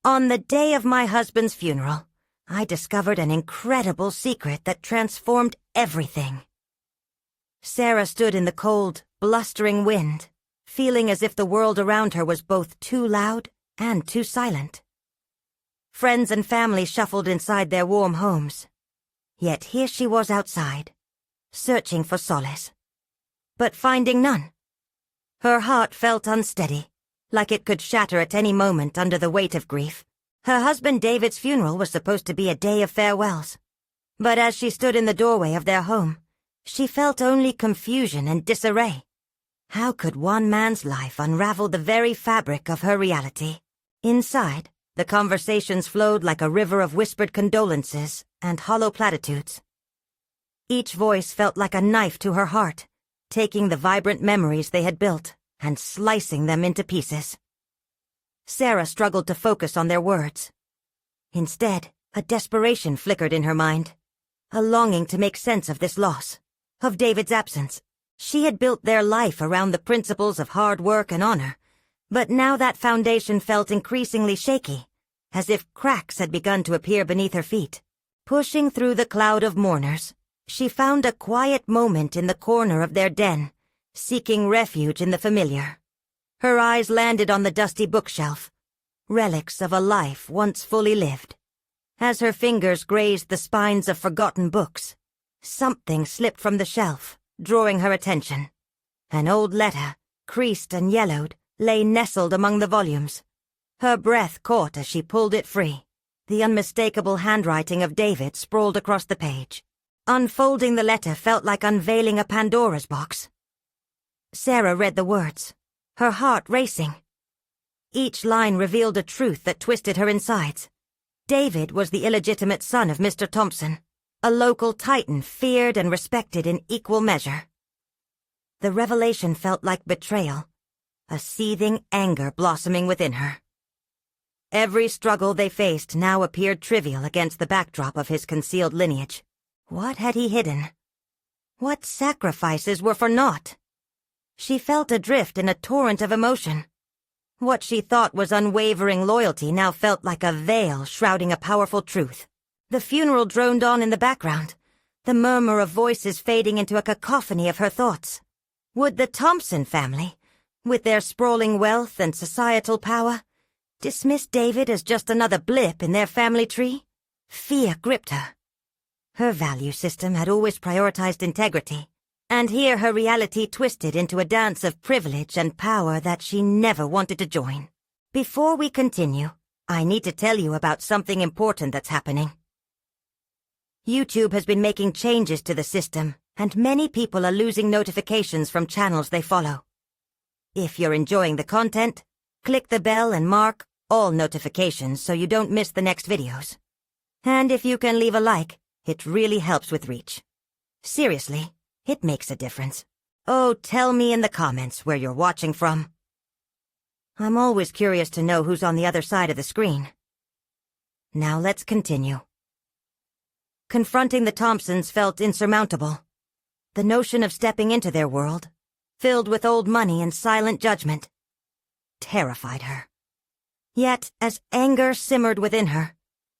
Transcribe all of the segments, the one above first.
On the day of my husband's funeral, I discovered an incredible secret that transformed everything. Sarah stood in the cold, blustering wind, feeling as if the world around her was both too loud and too silent. Friends and family shuffled inside their warm homes. Yet here she was outside, searching for solace, but finding none. Her heart felt unsteady, like it could shatter at any moment under the weight of grief. Her husband David's funeral was supposed to be a day of farewells. But as she stood in the doorway of their home, she felt only confusion and disarray. How could one man's life unravel the very fabric of her reality? Inside, the conversations flowed like a river of whispered condolences and hollow platitudes. Each voice felt like a knife to her heart, taking the vibrant memories they had built and slicing them into pieces. Sarah struggled to focus on their words. Instead, a desperation flickered in her mind, a longing to make sense of this loss, of David's absence. She had built their life around the principles of hard work and honor, but now that foundation felt increasingly shaky, as if cracks had begun to appear beneath her feet. Pushing through the cloud of mourners, she found a quiet moment in the corner of their den, seeking refuge in the familiar. Her eyes landed on the dusty bookshelf, relics of a life once fully lived. As her fingers grazed the spines of forgotten books, something slipped from the shelf, drawing her attention. An old letter, creased and yellowed, lay nestled among the volumes. Her breath caught as she pulled it free. The unmistakable handwriting of David sprawled across the page. Unfolding the letter felt like unveiling a Pandora's box. Sarah read the words, her heart racing. Each line revealed a truth that twisted her insides. David was the illegitimate son of Mr. Thompson, a local titan feared and respected in equal measure. The revelation felt like betrayal, a seething anger blossoming within her. Every struggle they faced now appeared trivial against the backdrop of his concealed lineage. What had he hidden? What sacrifices were for naught? She felt adrift in a torrent of emotion. What she thought was unwavering loyalty now felt like a veil shrouding a powerful truth. The funeral droned on in the background, the murmur of voices fading into a cacophony of her thoughts. Would the Thompson family, with their sprawling wealth and societal power, dismiss David as just another blip in their family tree? Fear gripped her. Her value system had always prioritized integrity, and here her reality twisted into a dance of privilege and power that she never wanted to join. Before we continue, I need to tell you about something important that's happening. YouTube has been making changes to the system, and many people are losing notifications from channels they follow. If you're enjoying the content, click the bell and mark all notifications so you don't miss the next videos. And if you can leave a like, it really helps with reach. Seriously, it makes a difference. Oh, tell me in the comments where you're watching from. I'm always curious to know who's on the other side of the screen. Now let's continue. Confronting the Thompsons felt insurmountable. The notion of stepping into their world, filled with old money and silent judgment, terrified her. Yet, as anger simmered within her,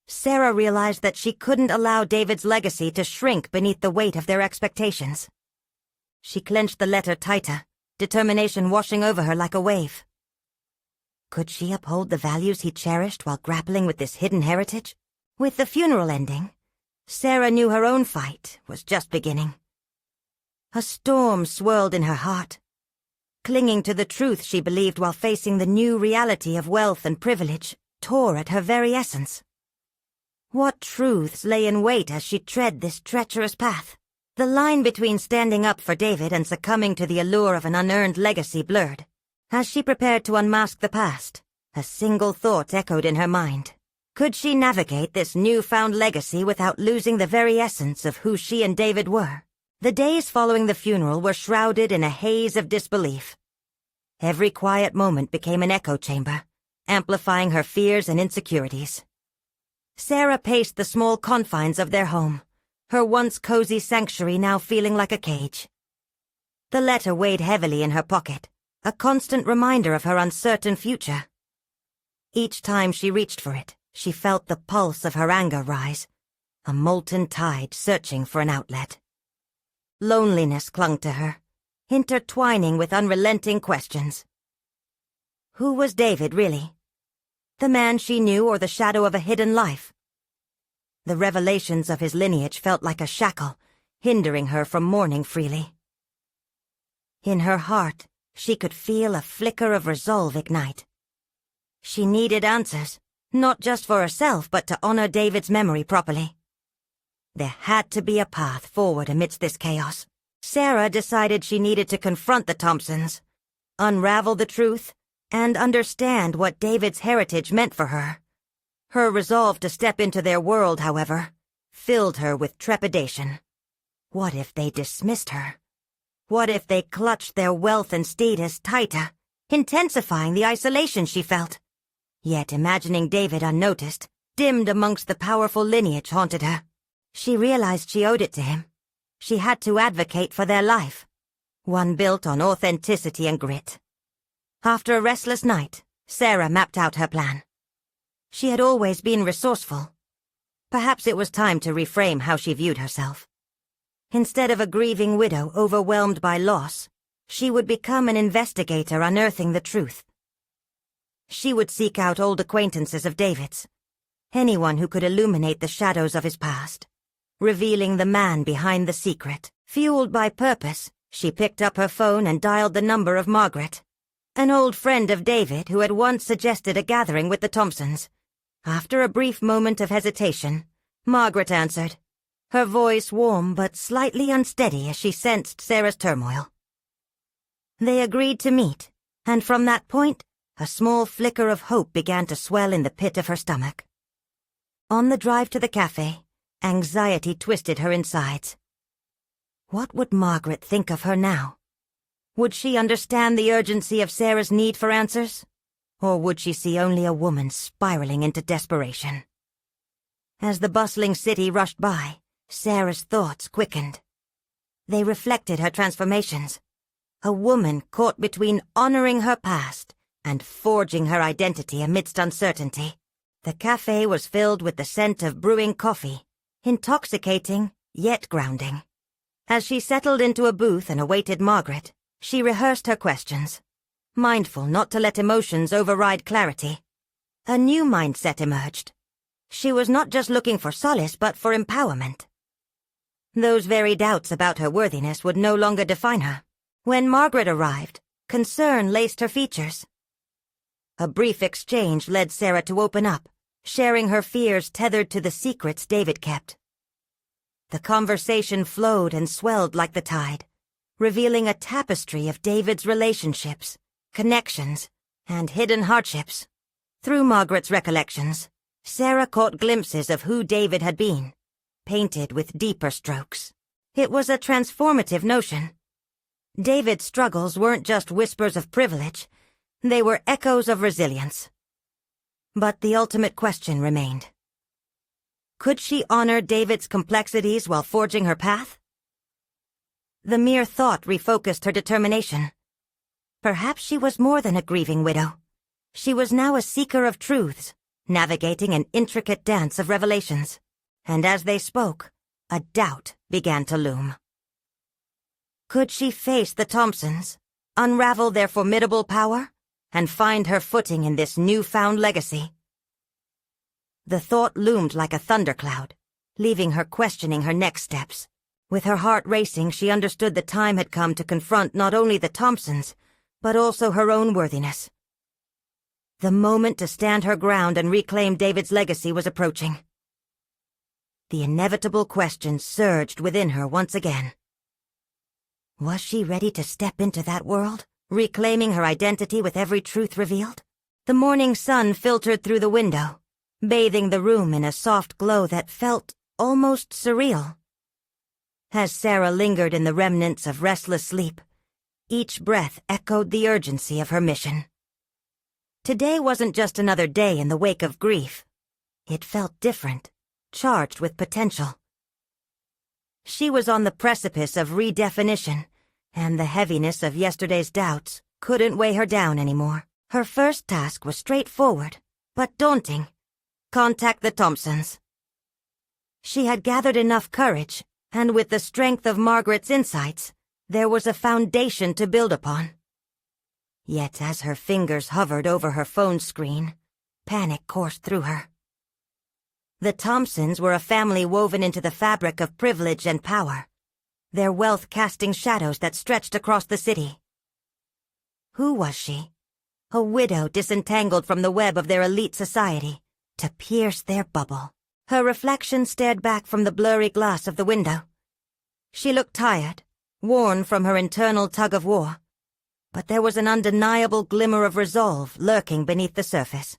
Sarah realized that she couldn't allow David's legacy to shrink beneath the weight of their expectations. She clenched the letter tighter, determination washing over her like a wave. Could she uphold the values he cherished while grappling with this hidden heritage? With the funeral ending, Sarah knew her own fight was just beginning. A storm swirled in her heart, clinging to the truth she believed while facing the new reality of wealth and privilege tore at her very essence. What truths lay in wait as she tread this treacherous path? The line between standing up for David and succumbing to the allure of an unearned legacy blurred. As she prepared to unmask the past, a single thought echoed in her mind. Could she navigate this newfound legacy without losing the very essence of who she and David were? The days following the funeral were shrouded in a haze of disbelief. Every quiet moment became an echo chamber, amplifying her fears and insecurities. Sarah paced the small confines of their home, her once cozy sanctuary now feeling like a cage. The letter weighed heavily in her pocket, a constant reminder of her uncertain future. Each time she reached for it, she felt the pulse of her anger rise, a molten tide searching for an outlet. Loneliness clung to her, intertwining with unrelenting questions. Who was David, really? The man she knew, or the shadow of a hidden life? The revelations of his lineage felt like a shackle, hindering her from mourning freely. In her heart, she could feel a flicker of resolve ignite. She needed answers, not just for herself, but to honor David's memory properly. There had to be a path forward amidst this chaos. Sarah decided she needed to confront the Thompsons, unravel the truth, and understand what David's heritage meant for her. Her resolve to step into their world, however, filled her with trepidation. What if they dismissed her? What if they clutched their wealth and status tighter, intensifying the isolation she felt? Yet imagining David unnoticed, dimmed amongst the powerful lineage haunted her. She realized she owed it to him. She had to advocate for their life, one built on authenticity and grit. After a restless night, Sarah mapped out her plan. She had always been resourceful. Perhaps it was time to reframe how she viewed herself. Instead of a grieving widow overwhelmed by loss, she would become an investigator unearthing the truth. She would seek out old acquaintances of David's, anyone who could illuminate the shadows of his past, revealing the man behind the secret. Fueled by purpose, she picked up her phone and dialed the number of Margaret, an old friend of David who had once suggested a gathering with the Thompsons. After a brief moment of hesitation, Margaret answered, her voice warm but slightly unsteady as she sensed Sarah's turmoil. They agreed to meet, and from that point, a small flicker of hope began to swell in the pit of her stomach. On the drive to the cafe, anxiety twisted her insides. What would Margaret think of her now? Would she understand the urgency of Sarah's need for answers? Or would she see only a woman spiraling into desperation? As the bustling city rushed by, Sarah's thoughts quickened. They reflected her transformations. A woman caught between honoring her past and forging her identity amidst uncertainty. The cafe was filled with the scent of brewing coffee, intoxicating yet grounding. As she settled into a booth and awaited Margaret, she rehearsed her questions, mindful not to let emotions override clarity. A new mindset emerged. She was not just looking for solace, but for empowerment. Those very doubts about her worthiness would no longer define her. When Margaret arrived, concern laced her features. A brief exchange led Sarah to open up, sharing her fears tethered to the secrets David kept. The conversation flowed and swelled like the tide, revealing a tapestry of David's relationships, connections, and hidden hardships. Through Margaret's recollections, Sarah caught glimpses of who David had been, painted with deeper strokes. It was a transformative notion. David's struggles weren't just whispers of privilege, they were echoes of resilience. But the ultimate question remained. Could she honor David's complexities while forging her path? The mere thought refocused her determination. Perhaps she was more than a grieving widow. She was now a seeker of truths, navigating an intricate dance of revelations. And as they spoke, a doubt began to loom. Could she face the Thompsons, unravel their formidable power, and find her footing in this newfound legacy? The thought loomed like a thundercloud, leaving her questioning her next steps. With her heart racing, she understood the time had come to confront not only the Thompsons, but also her own worthiness. The moment to stand her ground and reclaim David's legacy was approaching. The inevitable question surged within her once again. Was she ready to step into that world, reclaiming her identity with every truth revealed? The morning sun filtered through the window, bathing the room in a soft glow that felt almost surreal. As Sarah lingered in the remnants of restless sleep, each breath echoed the urgency of her mission. Today wasn't just another day in the wake of grief. It felt different, charged with potential. She was on the precipice of redefinition, and the heaviness of yesterday's doubts couldn't weigh her down anymore. Her first task was straightforward, but daunting. Contact the Thompsons. She had gathered enough courage, and with the strength of Margaret's insights, there was a foundation to build upon. Yet as her fingers hovered over her phone screen, panic coursed through her. The Thompsons were a family woven into the fabric of privilege and power, their wealth casting shadows that stretched across the city. Who was she? A widow disentangled from the web of their elite society, to pierce their bubble. Her reflection stared back from the blurry glass of the window. She looked tired, worn from her internal tug-of-war, but there was an undeniable glimmer of resolve lurking beneath the surface.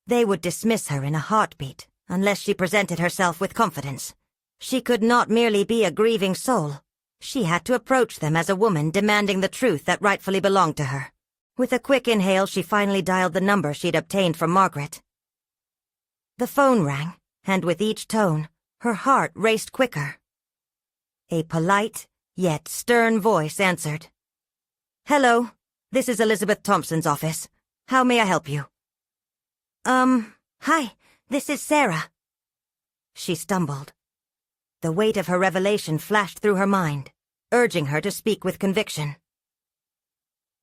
They would dismiss her in a heartbeat unless she presented herself with confidence. She could not merely be a grieving soul. She had to approach them as a woman demanding the truth that rightfully belonged to her. With a quick inhale, she finally dialed the number she'd obtained from Margaret. The phone rang, and with each tone, her heart raced quicker. A polite, yet stern voice answered. "Hello, this is Elizabeth Thompson's office. How may I help you?" Hi, this is Sarah." She stumbled. The weight of her revelation flashed through her mind, urging her to speak with conviction.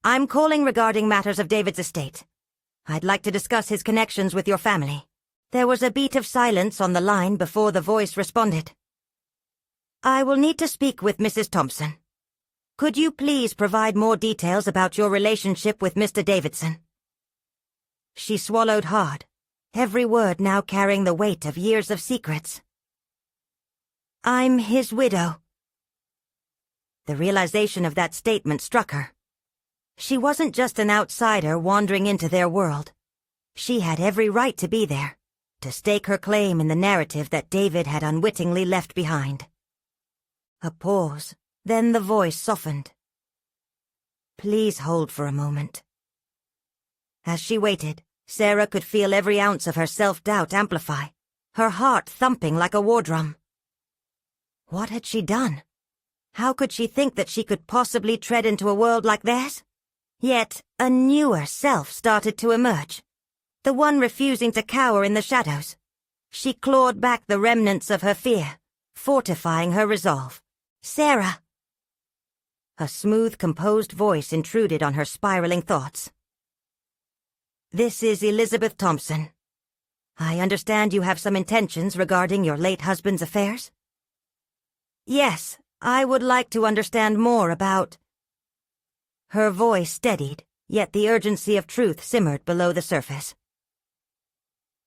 "I'm calling regarding matters of David's estate. I'd like to discuss his connections with your family." There was a beat of silence on the line before the voice responded. "I will need to speak with Mrs. Thompson. Could you please provide more details about your relationship with Mr. Davidson?" She swallowed hard, every word now carrying the weight of years of secrets. "I'm his widow." The realization of that statement struck her. She wasn't just an outsider wandering into their world. She had every right to be there, to stake her claim in the narrative that David had unwittingly left behind. A pause, then the voice softened. "Please hold for a moment." As she waited, Sarah could feel every ounce of her self-doubt amplify, her heart thumping like a war drum. What had she done? How could she think that she could possibly tread into a world like theirs? Yet a newer self started to emerge, the one refusing to cower in the shadows. She clawed back the remnants of her fear, fortifying her resolve. "Sarah!" A smooth, composed voice intruded on her spiraling thoughts. "This is Elizabeth Thompson. I understand you have some intentions regarding your late husband's affairs?" "Yes, I would like to understand more about—" Her voice steadied, yet the urgency of truth simmered below the surface.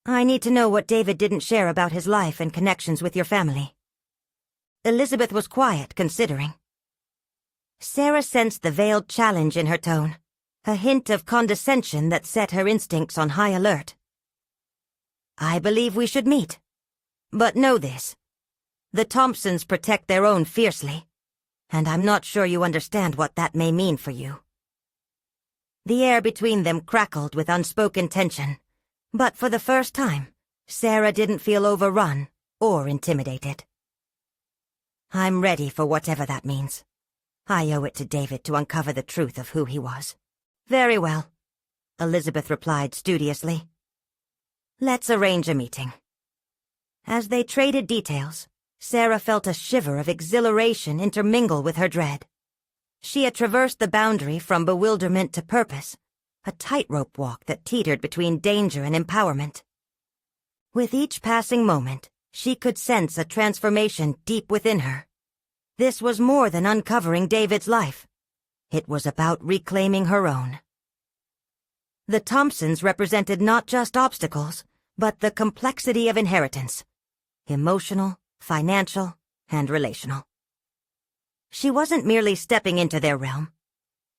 "I need to know what David didn't share about his life and connections with your family." Elizabeth was quiet, considering. Sarah sensed the veiled challenge in her tone, a hint of condescension that set her instincts on high alert. "I believe we should meet. But know this. The Thompsons protect their own fiercely, and I'm not sure you understand what that may mean for you." The air between them crackled with unspoken tension, but for the first time, Sarah didn't feel overrun or intimidated. "I'm ready for whatever that means. I owe it to David to uncover the truth of who he was." "Very well," Elizabeth replied studiously. "Let's arrange a meeting." As they traded details, Sarah felt a shiver of exhilaration intermingle with her dread. She had traversed the boundary from bewilderment to purpose, a tightrope walk that teetered between danger and empowerment. With each passing moment, she could sense a transformation deep within her. This was more than uncovering David's life. It was about reclaiming her own. The Thompsons represented not just obstacles, but the complexity of inheritance. Emotional, financial, and relational. She wasn't merely stepping into their realm.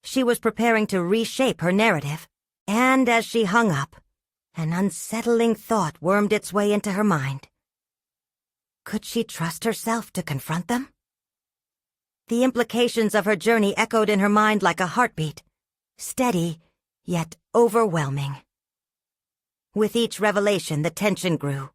She was preparing to reshape her narrative, and as she hung up, an unsettling thought wormed its way into her mind. Could she trust herself to confront them? The implications of her journey echoed in her mind like a heartbeat, steady, yet overwhelming. With each revelation, the tension grew.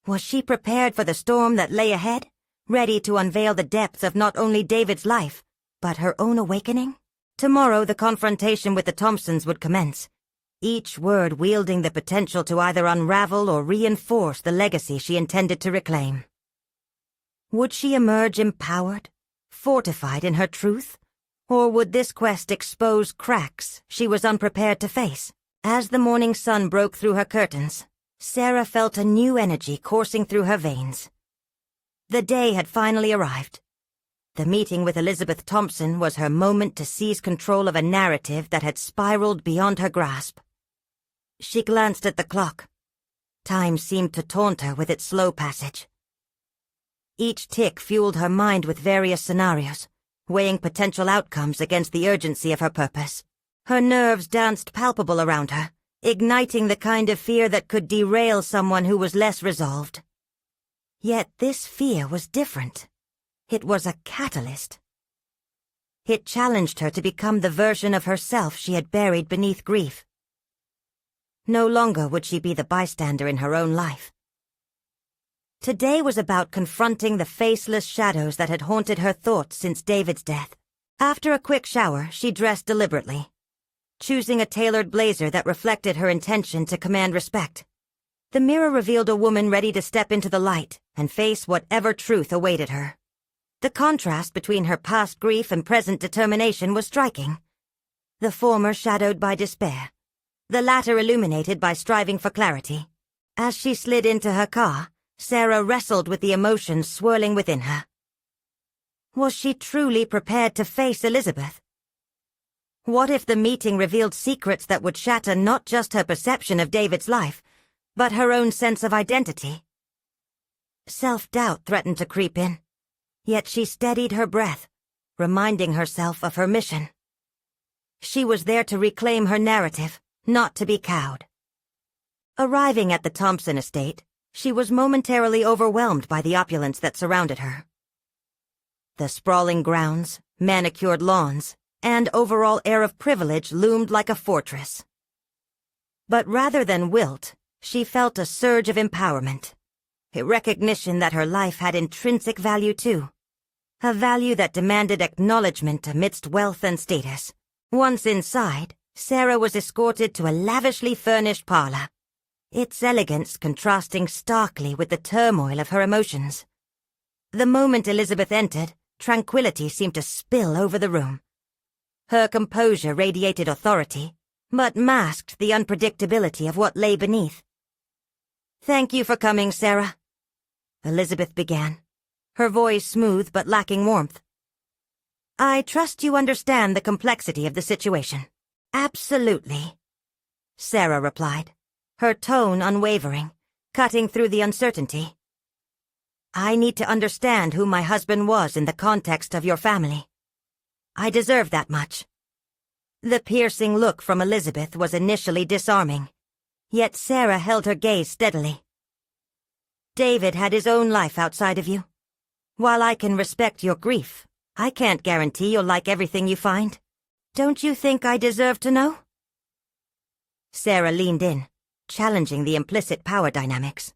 Was she prepared for the storm that lay ahead, ready to unveil the depths of not only David's life, but her own awakening? Tomorrow the confrontation with the Thompsons would commence, each word wielding the potential to either unravel or reinforce the legacy she intended to reclaim. Would she emerge empowered, fortified in her truth, or would this quest expose cracks she was unprepared to face? As the morning sun broke through her curtains, Sarah felt a new energy coursing through her veins. The day had finally arrived. The meeting with Elizabeth Thompson was her moment to seize control of a narrative that had spiraled beyond her grasp. She glanced at the clock. Time seemed to taunt her with its slow passage. Each tick fueled her mind with various scenarios, weighing potential outcomes against the urgency of her purpose. Her nerves danced palpable around her, igniting the kind of fear that could derail someone who was less resolved. Yet this fear was different. It was a catalyst. It challenged her to become the version of herself she had buried beneath grief. No longer would she be the bystander in her own life. Today was about confronting the faceless shadows that had haunted her thoughts since David's death. After a quick shower, she dressed deliberately, choosing a tailored blazer that reflected her intention to command respect. The mirror revealed a woman ready to step into the light and face whatever truth awaited her. The contrast between her past grief and present determination was striking. The former shadowed by despair, the latter illuminated by striving for clarity. As she slid into her car, Sarah wrestled with the emotions swirling within her. Was she truly prepared to face Elizabeth? What if the meeting revealed secrets that would shatter not just her perception of David's life, but her own sense of identity? Self-doubt threatened to creep in, yet she steadied her breath, reminding herself of her mission. She was there to reclaim her narrative, not to be cowed. Arriving at the Thompson estate, she was momentarily overwhelmed by the opulence that surrounded her. The sprawling grounds, manicured lawns, and overall air of privilege loomed like a fortress. But rather than wilt, she felt a surge of empowerment, a recognition that her life had intrinsic value too, a value that demanded acknowledgement amidst wealth and status. Once inside, Sarah was escorted to a lavishly furnished parlor, its elegance contrasting starkly with the turmoil of her emotions. The moment Elizabeth entered, tranquility seemed to spill over the room. Her composure radiated authority, but masked the unpredictability of what lay beneath. "Thank you for coming, Sarah," Elizabeth began, her voice smooth but lacking warmth. "I trust you understand the complexity of the situation." "Absolutely," Sarah replied, her tone unwavering, cutting through the uncertainty. "I need to understand who my husband was in the context of your family. I deserve that much." The piercing look from Elizabeth was initially disarming, yet Sarah held her gaze steadily. "David had his own life outside of you. While I can respect your grief, I can't guarantee you'll like everything you find. Don't you think I deserve to know?" Sarah leaned in, challenging the implicit power dynamics.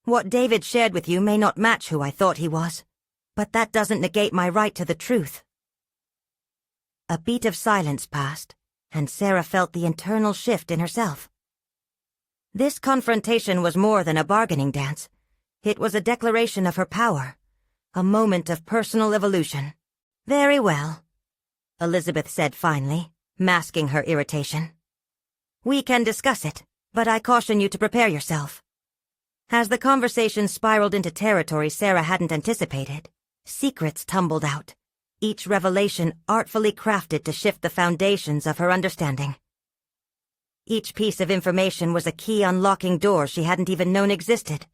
"What David shared with you may not match who I thought he was, but that doesn't negate my right to the truth." A beat of silence passed, and Sarah felt the internal shift in herself. This confrontation was more than a bargaining dance. It was a declaration of her power, a moment of personal evolution. "Very well," Elizabeth said finally, masking her irritation. "We can discuss it, but I caution you to prepare yourself." As the conversation spiraled into territory Sarah hadn't anticipated, secrets tumbled out, each revelation artfully crafted to shift the foundations of her understanding. Each piece of information was a key unlocking doors she hadn't even known existed,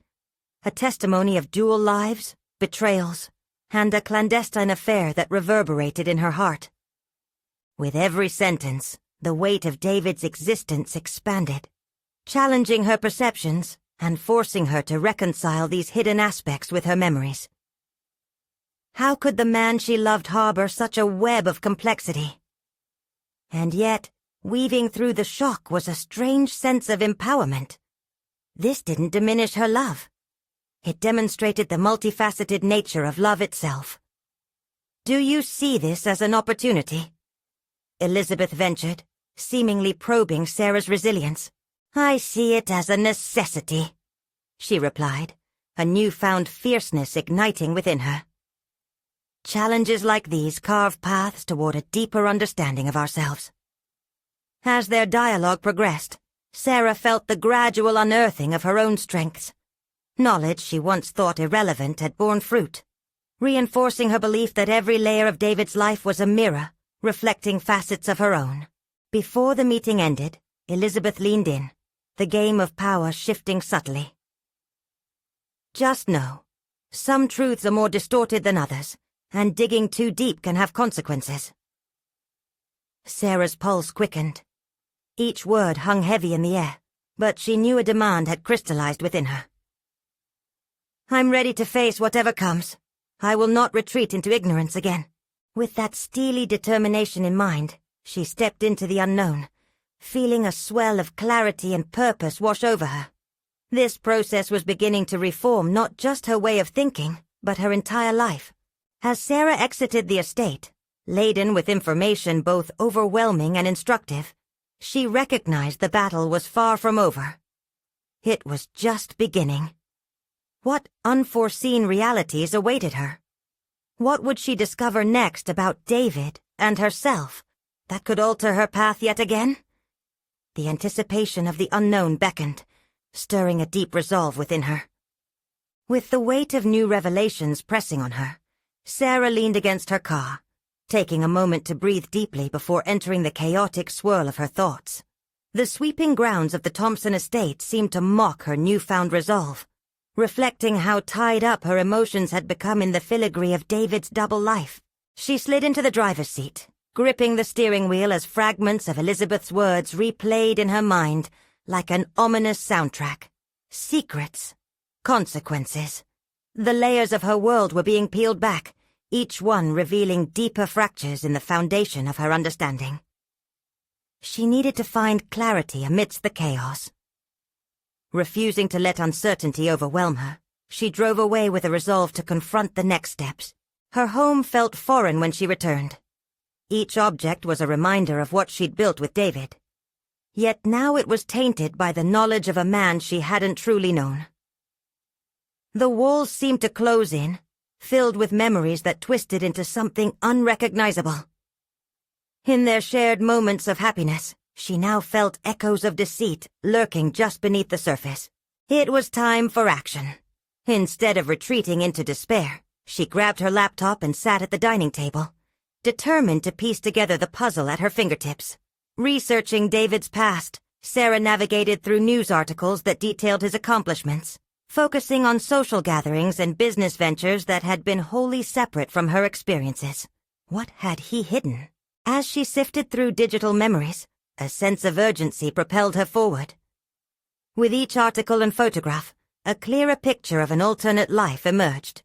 a testimony of dual lives, betrayals, and a clandestine affair that reverberated in her heart. With every sentence, the weight of David's existence expanded, challenging her perceptions and forcing her to reconcile these hidden aspects with her memories. How could the man she loved harbor such a web of complexity? And yet, weaving through the shock was a strange sense of empowerment. This didn't diminish her love. It demonstrated the multifaceted nature of love itself. "Do you see this as an opportunity?" Elizabeth ventured, seemingly probing Sarah's resilience. "I see it as a necessity," she replied, a newfound fierceness igniting within her. Challenges like these carve paths toward a deeper understanding of ourselves. As their dialogue progressed, Sarah felt the gradual unearthing of her own strengths. Knowledge she once thought irrelevant had borne fruit, reinforcing her belief that every layer of David's life was a mirror, reflecting facets of her own. Before the meeting ended, Elizabeth leaned in, the game of power shifting subtly. "Just know, some truths are more distorted than others, and digging too deep can have consequences." Sarah's pulse quickened. Each word hung heavy in the air, but she knew a demand had crystallized within her. "I'm ready to face whatever comes. I will not retreat into ignorance again." With that steely determination in mind, she stepped into the unknown, feeling a swell of clarity and purpose wash over her. This process was beginning to reform not just her way of thinking, but her entire life. As Sarah exited the estate, laden with information both overwhelming and instructive, she recognized the battle was far from over. It was just beginning. What unforeseen realities awaited her? What would she discover next about David and herself that could alter her path yet again? The anticipation of the unknown beckoned, stirring a deep resolve within her. With the weight of new revelations pressing on her, Sarah leaned against her car, taking a moment to breathe deeply before entering the chaotic swirl of her thoughts. The sweeping grounds of the Thompson estate seemed to mock her newfound resolve, reflecting how tied up her emotions had become in the filigree of David's double life. She slid into the driver's seat, gripping the steering wheel as fragments of Elizabeth's words replayed in her mind like an ominous soundtrack. Secrets. Consequences. The layers of her world were being peeled back, each one revealing deeper fractures in the foundation of her understanding. She needed to find clarity amidst the chaos. Refusing to let uncertainty overwhelm her, she drove away with a resolve to confront the next steps. Her home felt foreign when she returned. Each object was a reminder of what she'd built with David. Yet now it was tainted by the knowledge of a man she hadn't truly known. The walls seemed to close in, filled with memories that twisted into something unrecognizable. In their shared moments of happiness, she now felt echoes of deceit lurking just beneath the surface. It was time for action. Instead of retreating into despair, she grabbed her laptop and sat at the dining table, determined to piece together the puzzle at her fingertips. Researching David's past, Sarah navigated through news articles that detailed his accomplishments, focusing on social gatherings and business ventures that had been wholly separate from her experiences. What had he hidden? As she sifted through digital memories, a sense of urgency propelled her forward. With each article and photograph, a clearer picture of an alternate life emerged,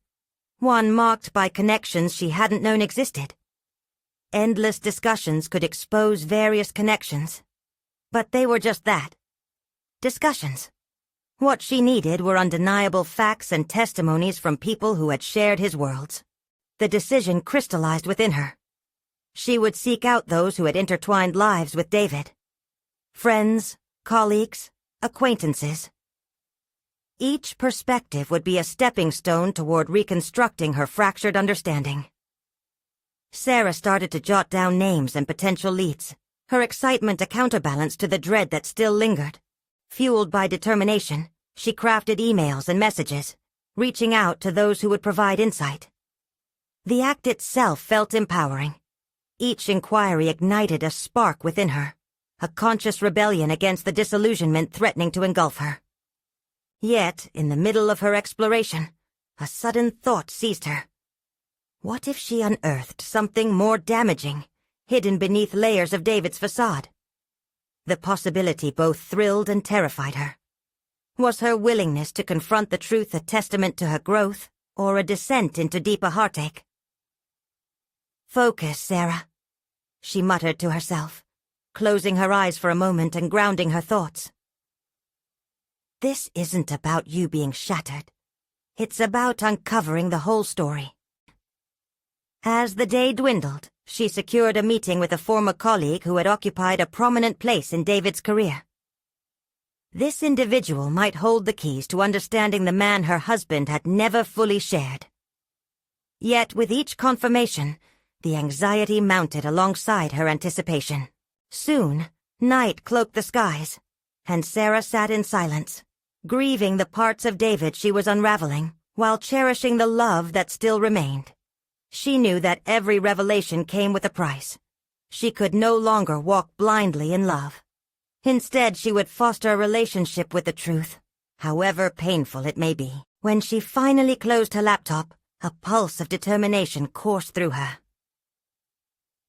one marked by connections she hadn't known existed. Endless discussions could expose various connections, but they were just that. Discussions. What she needed were undeniable facts and testimonies from people who had shared his worlds. The decision crystallized within her. She would seek out those who had intertwined lives with David. Friends, colleagues, acquaintances. Each perspective would be a stepping stone toward reconstructing her fractured understanding. Sarah started to jot down names and potential leads, her excitement a counterbalance to the dread that still lingered. Fueled by determination, she crafted emails and messages, reaching out to those who would provide insight. The act itself felt empowering. Each inquiry ignited a spark within her, a conscious rebellion against the disillusionment threatening to engulf her. Yet, in the middle of her exploration, a sudden thought seized her. What if she unearthed something more damaging, hidden beneath layers of David's facade? The possibility both thrilled and terrified her. Was her willingness to confront the truth a testament to her growth, or a descent into deeper heartache? "Focus, Sarah," she muttered to herself, closing her eyes for a moment and grounding her thoughts. "This isn't about you being shattered. It's about uncovering the whole story." As the day dwindled, she secured a meeting with a former colleague who had occupied a prominent place in David's career. This individual might hold the keys to understanding the man her husband had never fully shared. Yet with each confirmation, the anxiety mounted alongside her anticipation. Soon, night cloaked the skies, and Sarah sat in silence, grieving the parts of David she was unraveling, while cherishing the love that still remained. She knew that every revelation came with a price. She could no longer walk blindly in love. Instead, she would foster a relationship with the truth, however painful it may be. When she finally closed her laptop, a pulse of determination coursed through her.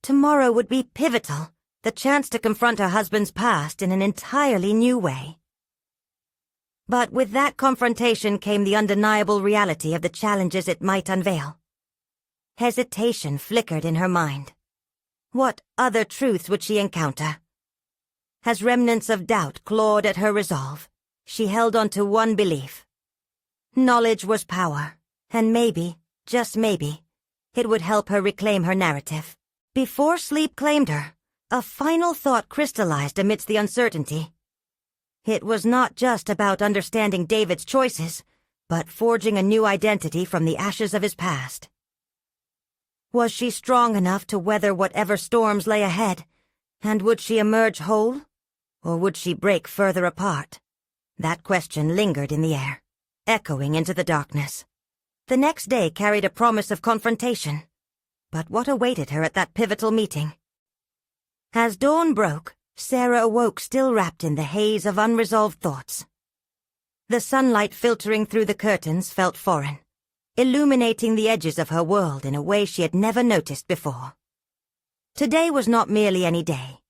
Tomorrow would be pivotal, the chance to confront her husband's past in an entirely new way. But with that confrontation came the undeniable reality of the challenges it might unveil. Hesitation flickered in her mind. What other truths would she encounter? As remnants of doubt clawed at her resolve, she held on to one belief. Knowledge was power, and maybe, just maybe, it would help her reclaim her narrative. Before sleep claimed her, a final thought crystallized amidst the uncertainty. It was not just about understanding David's choices, but forging a new identity from the ashes of his past. Was she strong enough to weather whatever storms lay ahead, and would she emerge whole, or would she break further apart? That question lingered in the air, echoing into the darkness. The next day carried a promise of confrontation, but what awaited her at that pivotal meeting? As dawn broke, Sarah awoke still wrapped in the haze of unresolved thoughts. The sunlight filtering through the curtains felt foreign, illuminating the edges of her world in a way she had never noticed before. Today was not merely any day.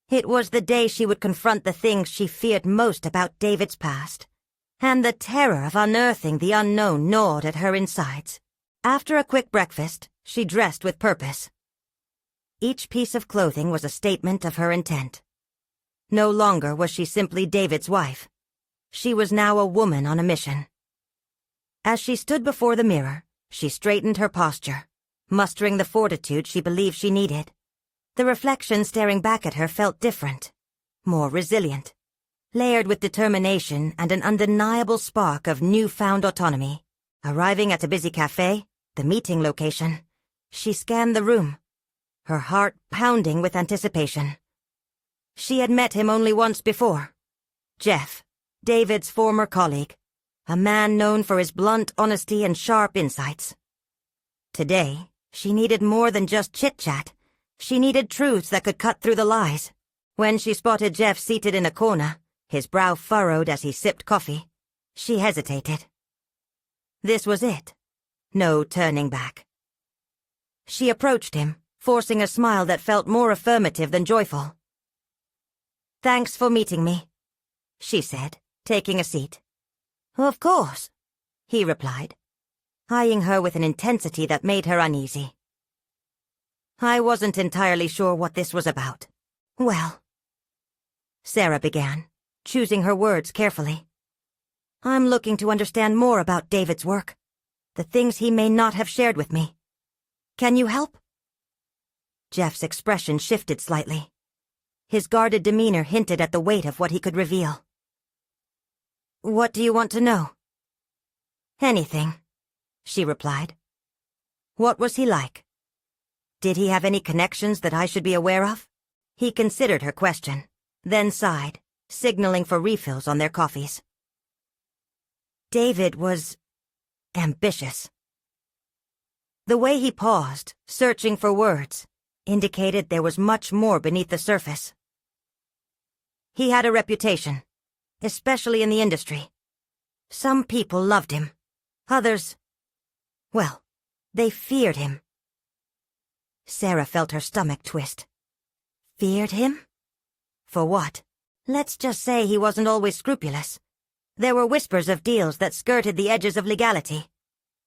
It was the day she would confront the things she feared most about David's past, and the terror of unearthing the unknown gnawed at her insides. After a quick breakfast, she dressed with purpose. Each piece of clothing was a statement of her intent. No longer was she simply David's wife. She was now a woman on a mission. As she stood before the mirror, she straightened her posture, mustering the fortitude she believed she needed. The reflection staring back at her felt different, more resilient, layered with determination and an undeniable spark of newfound autonomy. Arriving at a busy cafe, the meeting location, she scanned the room, her heart pounding with anticipation. She had met him only once before. Jeff, David's former colleague, a man known for his blunt honesty and sharp insights. Today, she needed more than just chit-chat. She needed truths that could cut through the lies. When she spotted Jeff seated in a corner, his brow furrowed as he sipped coffee, she hesitated. This was it. No turning back. She approached him, forcing a smile that felt more affirmative than joyful. "Thanks for meeting me," she said, taking a seat. "Of course," he replied, eyeing her with an intensity that made her uneasy. "I wasn't entirely sure what this was about." "Well," Sarah began, choosing her words carefully, "I'm looking to understand more about David's work, the things he may not have shared with me. Can you help?" Jeff's expression shifted slightly. His guarded demeanor hinted at the weight of what he could reveal. "What do you want to know?" "Anything," she replied. "What was he like? Did he have any connections that I should be aware of?" He considered her question, then sighed, signaling for refills on their coffees. David was ambitious. The way he paused, searching for words, indicated there was much more beneath the surface. He had a reputation, especially in the industry. Some people loved him. Others, well, they feared him. Sarah felt her stomach twist. Feared him? For what? Let's just say he wasn't always scrupulous. There were whispers of deals that skirted the edges of legality.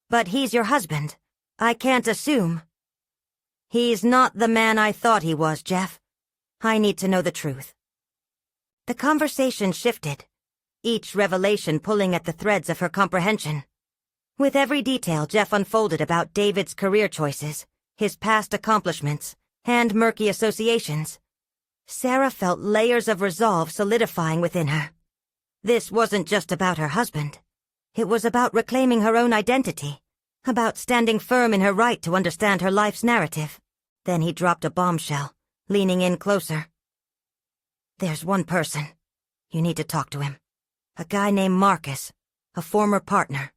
But he's your husband. I can't assume. He's not the man I thought he was, Jeff. I need to know the truth. The conversation shifted, each revelation pulling at the threads of her comprehension. With every detail Jeff unfolded about David's career choices, his past accomplishments, and murky associations, Sarah felt layers of resolve solidifying within her. This wasn't just about her husband. It was about reclaiming her own identity, about standing firm in her right to understand her life's narrative. Then he dropped a bombshell, leaning in closer. "There's one person. You need to talk to him. A guy named Marcus, a former partner.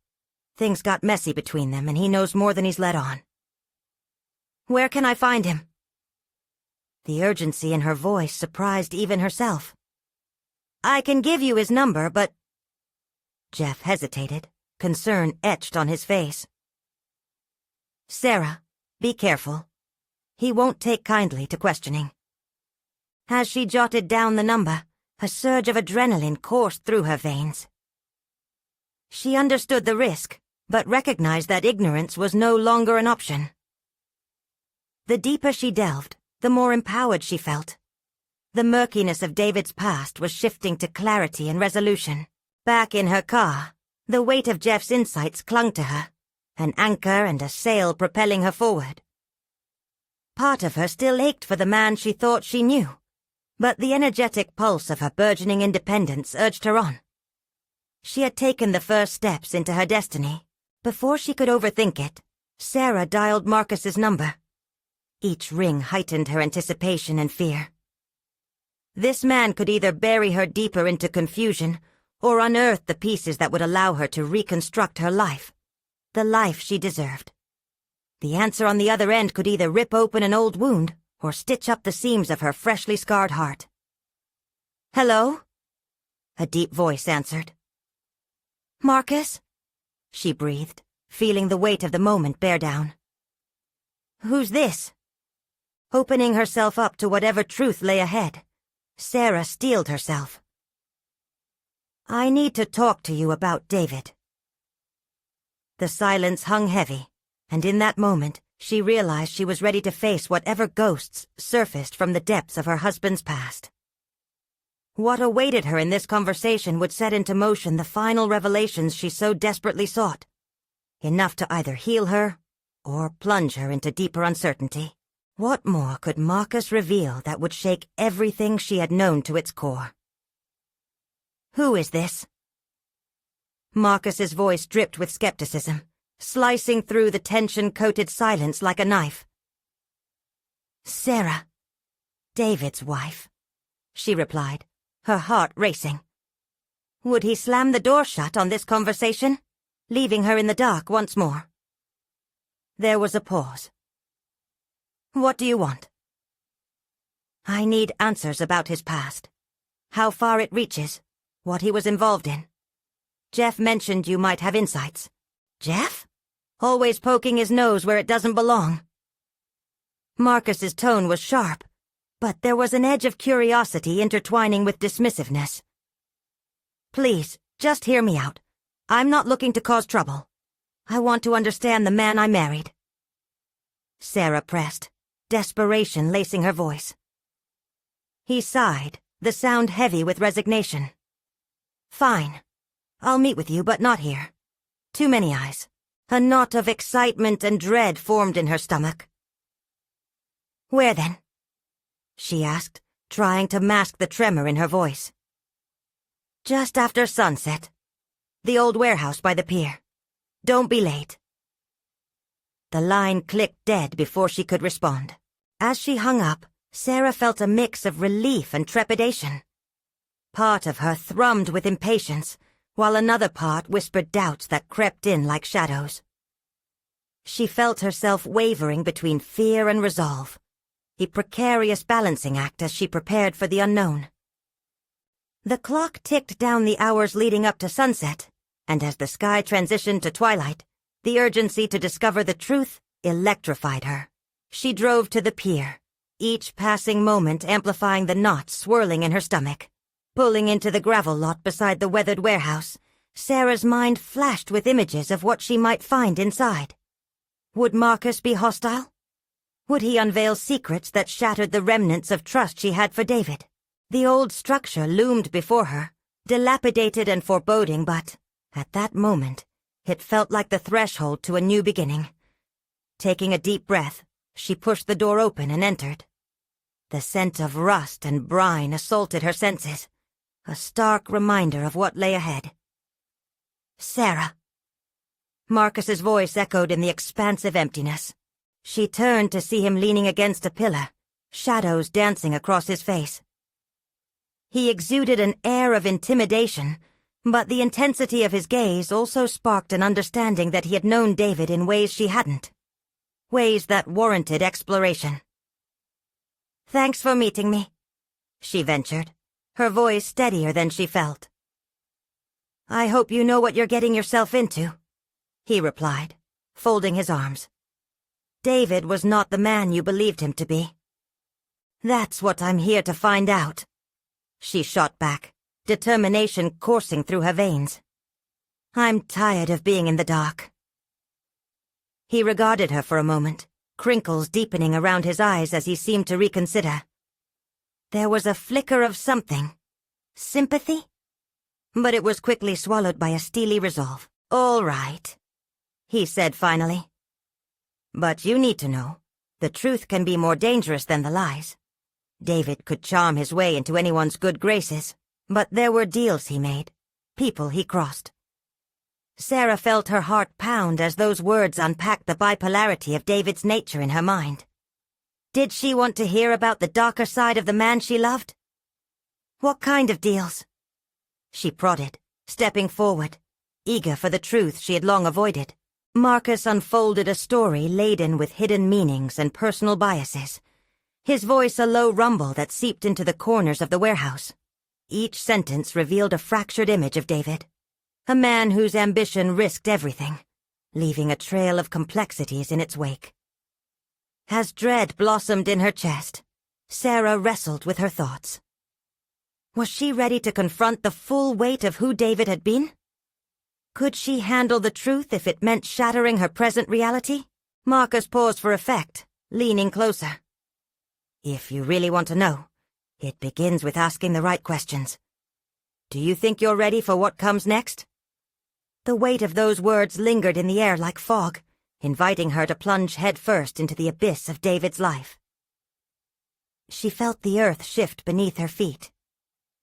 Things got messy between them, and he knows more than he's let on." "Where can I find him?" The urgency in her voice surprised even herself. "I can give you his number, but—" Jeff hesitated, concern etched on his face. "Sarah, be careful. He won't take kindly to questioning." As she jotted down the number, a surge of adrenaline coursed through her veins. She understood the risk, but recognized that ignorance was no longer an option. The deeper she delved, the more empowered she felt. The murkiness of David's past was shifting to clarity and resolution. Back in her car, the weight of Jeff's insights clung to her, an anchor and a sail propelling her forward. Part of her still ached for the man she thought she knew, but the energetic pulse of her burgeoning independence urged her on. She had taken the first steps into her destiny. Before she could overthink it, Sarah dialed Marcus's number. Each ring heightened her anticipation and fear. This man could either bury her deeper into confusion or unearth the pieces that would allow her to reconstruct her life, the life she deserved. The answer on the other end could either rip open an old wound or stitch up the seams of her freshly scarred heart. "Hello?" A deep voice answered. "Marcus?" she breathed, feeling the weight of the moment bear down. "Who's this?" Opening herself up to whatever truth lay ahead, Sarah steeled herself. "I need to talk to you about David." The silence hung heavy, and in that moment, she realized she was ready to face whatever ghosts surfaced from the depths of her husband's past. What awaited her in this conversation would set into motion the final revelations she so desperately sought, enough to either heal her or plunge her into deeper uncertainty. What more could Marcus reveal that would shake everything she had known to its core? "Who is this?" Marcus's voice dripped with skepticism, slicing through the tension-coated silence like a knife. "Sarah, David's wife," she replied, her heart racing. Would he slam the door shut on this conversation, leaving her in the dark once more? There was a pause. "What do you want?" "I need answers about his past. How far it reaches, what he was involved in. Jeff mentioned you might have insights." "Jeff? Always poking his nose where it doesn't belong." Marcus's tone was sharp, but there was an edge of curiosity intertwining with dismissiveness. "Please, just hear me out. I'm not looking to cause trouble. I want to understand the man I married." Sarah pressed, desperation lacing her voice. He sighed, the sound heavy with resignation. "Fine. I'll meet with you, but not here. Too many eyes." A knot of excitement and dread formed in her stomach. "Where then?" she asked, trying to mask the tremor in her voice. "Just after sunset. The old warehouse by the pier. Don't be late." The line clicked dead before she could respond. As she hung up, Sarah felt a mix of relief and trepidation. Part of her thrummed with impatience, while another part whispered doubts that crept in like shadows. She felt herself wavering between fear and resolve, a precarious balancing act as she prepared for the unknown. The clock ticked down the hours leading up to sunset, and as the sky transitioned to twilight, the urgency to discover the truth electrified her. She drove to the pier, each passing moment amplifying the knots swirling in her stomach. Pulling into the gravel lot beside the weathered warehouse, Sarah's mind flashed with images of what she might find inside. Would Marcus be hostile? Would he unveil secrets that shattered the remnants of trust she had for David? The old structure loomed before her, dilapidated and foreboding, but, at that moment, it felt like the threshold to a new beginning. Taking a deep breath, She pushed the door open and entered. The scent of rust and brine assaulted her senses, a stark reminder of what lay ahead. "Sarah." Marcus's voice echoed in the expansive emptiness. She turned to see him leaning against a pillar, shadows dancing across his face. He exuded an air of intimidation, but the intensity of his gaze also sparked an understanding that he had known David in ways she hadn't. Ways that warranted exploration. "Thanks for meeting me," she ventured, her voice steadier than she felt. "I hope you know what you're getting yourself into," he replied, folding his arms. "David was not the man you believed him to be." "That's what I'm here to find out," she shot back, determination coursing through her veins. "I'm tired of being in the dark." He regarded her for a moment, crinkles deepening around his eyes as he seemed to reconsider. There was a flicker of something. Sympathy? But it was quickly swallowed by a steely resolve. "All right," he said finally. "But you need to know, the truth can be more dangerous than the lies. David could charm his way into anyone's good graces, but there were deals he made, people he crossed." Sarah felt her heart pound as those words unpacked the bipolarity of David's nature in her mind. Did she want to hear about the darker side of the man she loved? "What kind of deals?" She prodded, stepping forward, eager for the truth she had long avoided. Marcus unfolded a story laden with hidden meanings and personal biases, his voice a low rumble that seeped into the corners of the warehouse. Each sentence revealed a fractured image of David, a man whose ambition risked everything, leaving a trail of complexities in its wake. As dread blossomed in her chest, Sarah wrestled with her thoughts. Was she ready to confront the full weight of who David had been? Could she handle the truth if it meant shattering her present reality? Marcus paused for effect, leaning closer. "If you really want to know, it begins with asking the right questions. Do you think you're ready for what comes next?" The weight of those words lingered in the air like fog, inviting her to plunge headfirst into the abyss of David's life. She felt the earth shift beneath her feet,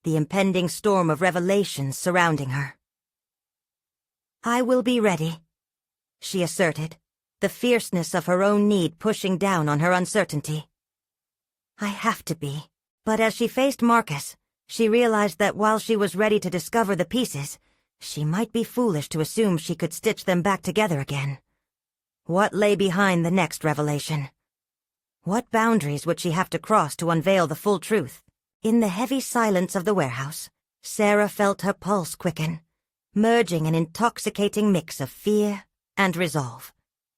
the impending storm of revelations surrounding her. "I will be ready," she asserted, the fierceness of her own need pushing down on her uncertainty. "I have to be." But as she faced Marcus, she realized that while she was ready to discover the pieces, she might be foolish to assume she could stitch them back together again. What lay behind the next revelation? What boundaries would she have to cross to unveil the full truth? In the heavy silence of the warehouse, Sarah felt her pulse quicken, merging an intoxicating mix of fear and resolve.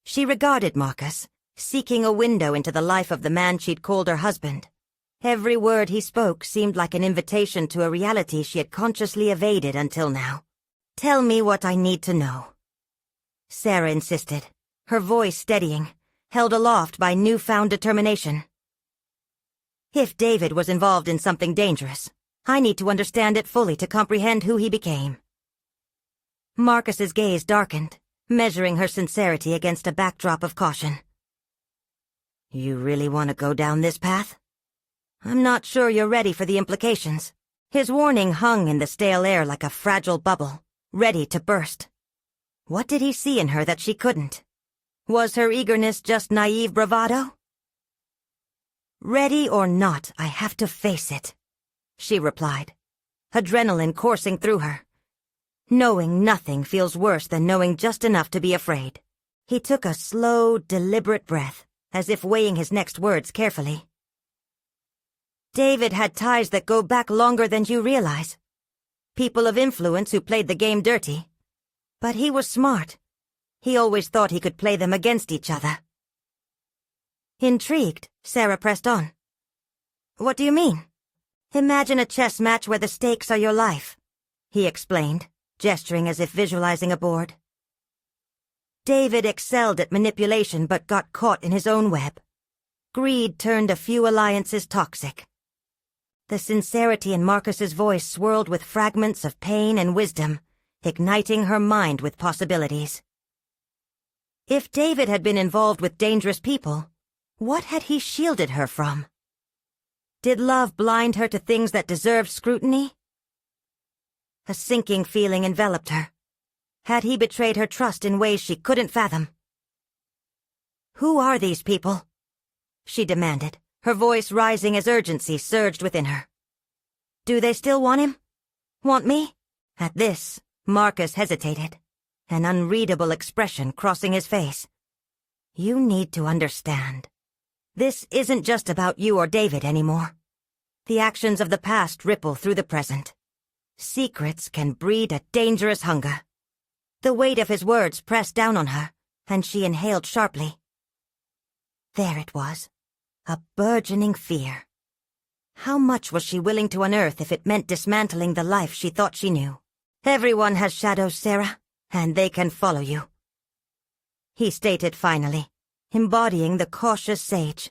She regarded Marcus, seeking a window into the life of the man she'd called her husband. Every word he spoke seemed like an invitation to a reality she had consciously evaded until now. "Tell me what I need to know," Sarah insisted, her voice steadying, held aloft by newfound determination. "If David was involved in something dangerous, I need to understand it fully to comprehend who he became." Marcus's gaze darkened, measuring her sincerity against a backdrop of caution. "You really want to go down this path? I'm not sure you're ready for the implications." His warning hung in the stale air like a fragile bubble, ready to burst. What did he see in her that she couldn't? Was her eagerness just naive bravado? "Ready or not, I have to face it," she replied, adrenaline coursing through her. Knowing nothing feels worse than knowing just enough to be afraid. He took a slow, deliberate breath, as if weighing his next words carefully. "David had ties that go back longer than you realize. People of influence who played the game dirty. But he was smart. He always thought he could play them against each other." Intrigued, Sarah pressed on. "What do you mean?" "Imagine a chess match where the stakes are your life," he explained, gesturing as if visualizing a board. David excelled at manipulation but got caught in his own web. Greed turned a few alliances toxic. The sincerity in Marcus's voice swirled with fragments of pain and wisdom, igniting her mind with possibilities. If David had been involved with dangerous people, What had he shielded her from? Did love blind her to things that deserved scrutiny? A sinking feeling enveloped her. Had he betrayed her trust in ways she couldn't fathom? "Who are these people?" she demanded, her voice rising as urgency surged within her. "Do they still want him? Want me?" At this, Marcus hesitated, an unreadable expression crossing his face. "You need to understand. This isn't just about you or David anymore. The actions of the past ripple through the present. Secrets can breed a dangerous hunger." The weight of his words pressed down on her, and she inhaled sharply. There it was, a burgeoning fear. How much was she willing to unearth if it meant dismantling the life she thought she knew? "Everyone has shadows, Sarah, and they can follow you," he stated finally, embodying the cautious sage.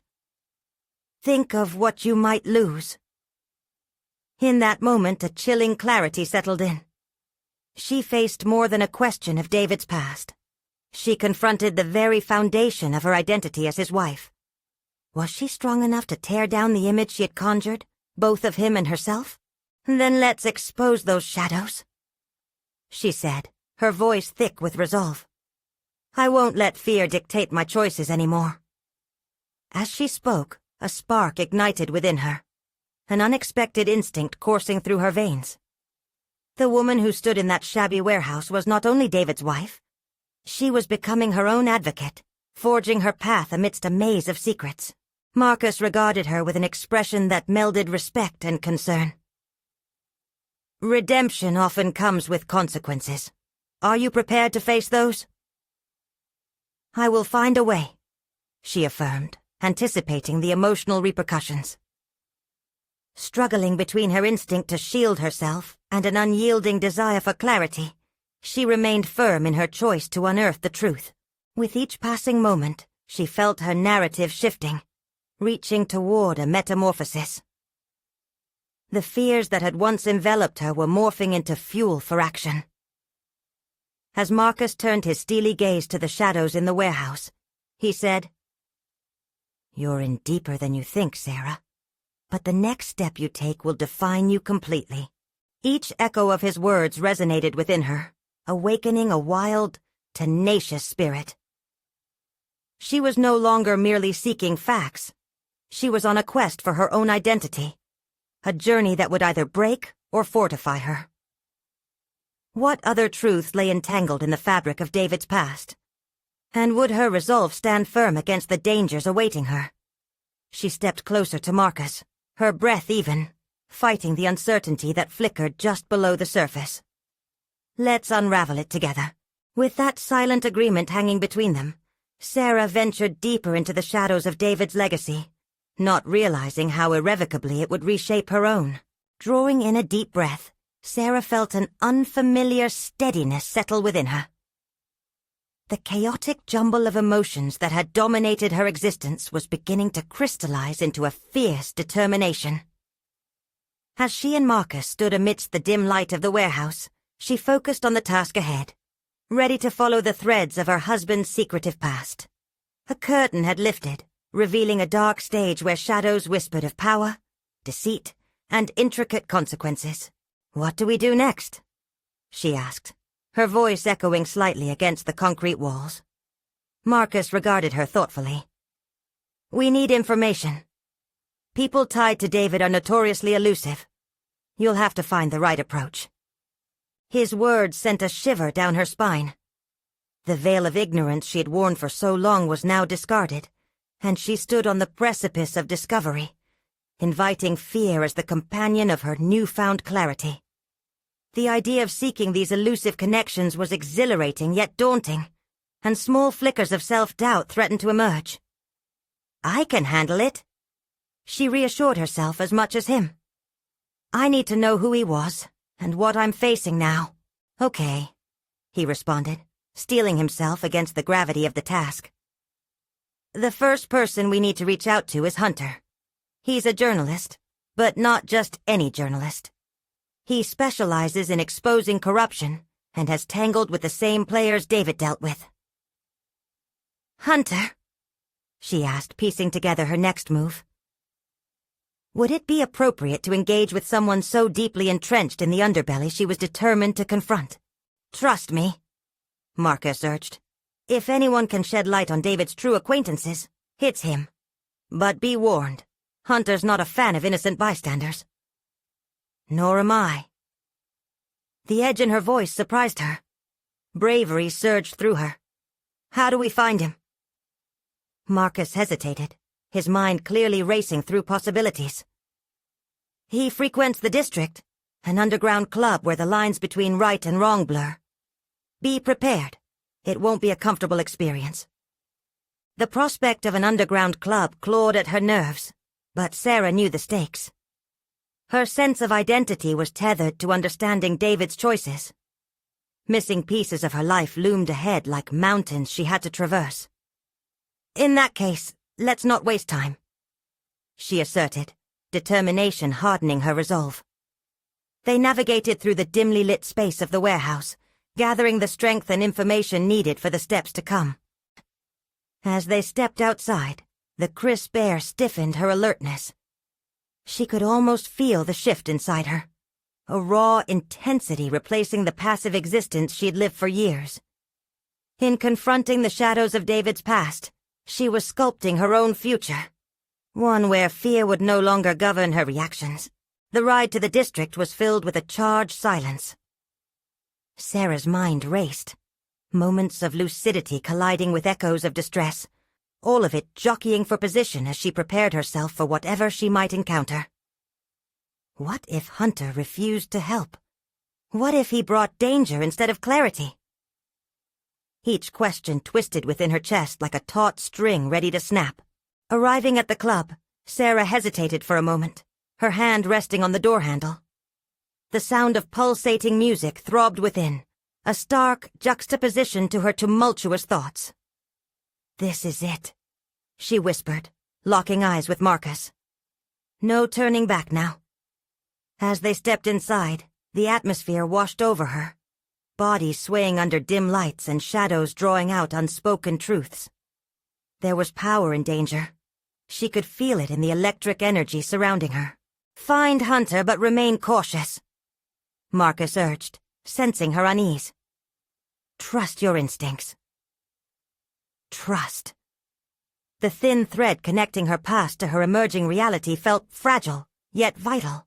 "Think of what you might lose." In that moment, a chilling clarity settled in. She faced more than a question of David's past. She confronted the very foundation of her identity as his wife. Was she strong enough to tear down the image she had conjured, both of him and herself? "Then let's expose those shadows," she said, her voice thick with resolve. "I won't let fear dictate my choices anymore." As she spoke, a spark ignited within her, an unexpected instinct coursing through her veins. The woman who stood in that shabby warehouse was not only David's wife. She was becoming her own advocate, forging her path amidst a maze of secrets. Marcus regarded her with an expression that melded respect and concern. "Redemption often comes with consequences. Are you prepared to face those?" "I will find a way," she affirmed, anticipating the emotional repercussions. Struggling between her instinct to shield herself and an unyielding desire for clarity, she remained firm in her choice to unearth the truth. With each passing moment, she felt her narrative shifting, reaching toward a metamorphosis. The fears that had once enveloped her were morphing into fuel for action. As Marcus turned his steely gaze to the shadows in the warehouse, he said, "You're in deeper than you think, Sarah. But the next step you take will define you completely." Each echo of his words resonated within her, awakening a wild, tenacious spirit. She was no longer merely seeking facts. She was on a quest for her own identity, a journey that would either break or fortify her. What other truths lay entangled in the fabric of David's past? And would her resolve stand firm against the dangers awaiting her? She stepped closer to Marcus, her breath even, fighting the uncertainty that flickered just below the surface. "Let's unravel it together." With that silent agreement hanging between them, Sarah ventured deeper into the shadows of David's legacy, not realizing how irrevocably it would reshape her own. Drawing in a deep breath, Sarah felt an unfamiliar steadiness settle within her. The chaotic jumble of emotions that had dominated her existence was beginning to crystallize into a fierce determination. As she and Marcus stood amidst the dim light of the warehouse, she focused on the task ahead, ready to follow the threads of her husband's secretive past. A curtain had lifted, revealing a dark stage where shadows whispered of power, deceit, and intricate consequences. "What do we do next?" she asked, her voice echoing slightly against the concrete walls. Marcus regarded her thoughtfully. "We need information. People tied to David are notoriously elusive. You'll have to find the right approach." His words sent a shiver down her spine. The veil of ignorance she had worn for so long was now discarded, and she stood on the precipice of discovery, inviting fear as the companion of her newfound clarity. The idea of seeking these elusive connections was exhilarating yet daunting, and small flickers of self-doubt threatened to emerge. "I can handle it," she reassured herself as much as him. "I need to know who he was, and what I'm facing now." "Okay," he responded, steeling himself against the gravity of the task. "The first person we need to reach out to is Hunter. He's a journalist, but not just any journalist. He specializes in exposing corruption and has tangled with the same players David dealt with." "Hunter?" she asked, piecing together her next move. Would it be appropriate to engage with someone so deeply entrenched in the underbelly she was determined to confront? Trust me, Marcus urged. If anyone can shed light on David's true acquaintances, it's him. But be warned, Hunter's not a fan of innocent bystanders. Nor am I. The edge in her voice surprised her. Bravery surged through her. How do we find him? Marcus hesitated, his mind clearly racing through possibilities. He frequents the district, an underground club where the lines between right and wrong blur. Be prepared. It won't be a comfortable experience. The prospect of an underground club clawed at her nerves, but Sarah knew the stakes. Her sense of identity was tethered to understanding David's choices. Missing pieces of her life loomed ahead like mountains she had to traverse. In that case, let's not waste time, she asserted, determination hardening her resolve. They navigated through the dimly lit space of the warehouse, gathering the strength and information needed for the steps to come. As they stepped outside, the crisp air stiffened her alertness. She could almost feel the shift inside her, a raw intensity replacing the passive existence she'd lived for years. In confronting the shadows of David's past, she was sculpting her own future, one where fear would no longer govern her reactions. The ride to the district was filled with a charged silence. Sarah's mind raced, moments of lucidity colliding with echoes of distress, all of it jockeying for position as she prepared herself for whatever she might encounter. What if Hunter refused to help? What if he brought danger instead of clarity? Each question twisted within her chest like a taut string ready to snap. Arriving at the club, Sarah hesitated for a moment, her hand resting on the door handle. The sound of pulsating music throbbed within, a stark juxtaposition to her tumultuous thoughts. This is it, she whispered, locking eyes with Marcus. No turning back now. As they stepped inside, the atmosphere washed over her, bodies swaying under dim lights and shadows drawing out unspoken truths. There was power in danger. She could feel it in the electric energy surrounding her. Find Hunter, but remain cautious, Marcus urged, sensing her unease. Trust your instincts. Trust. The thin thread connecting her past to her emerging reality felt fragile, yet vital.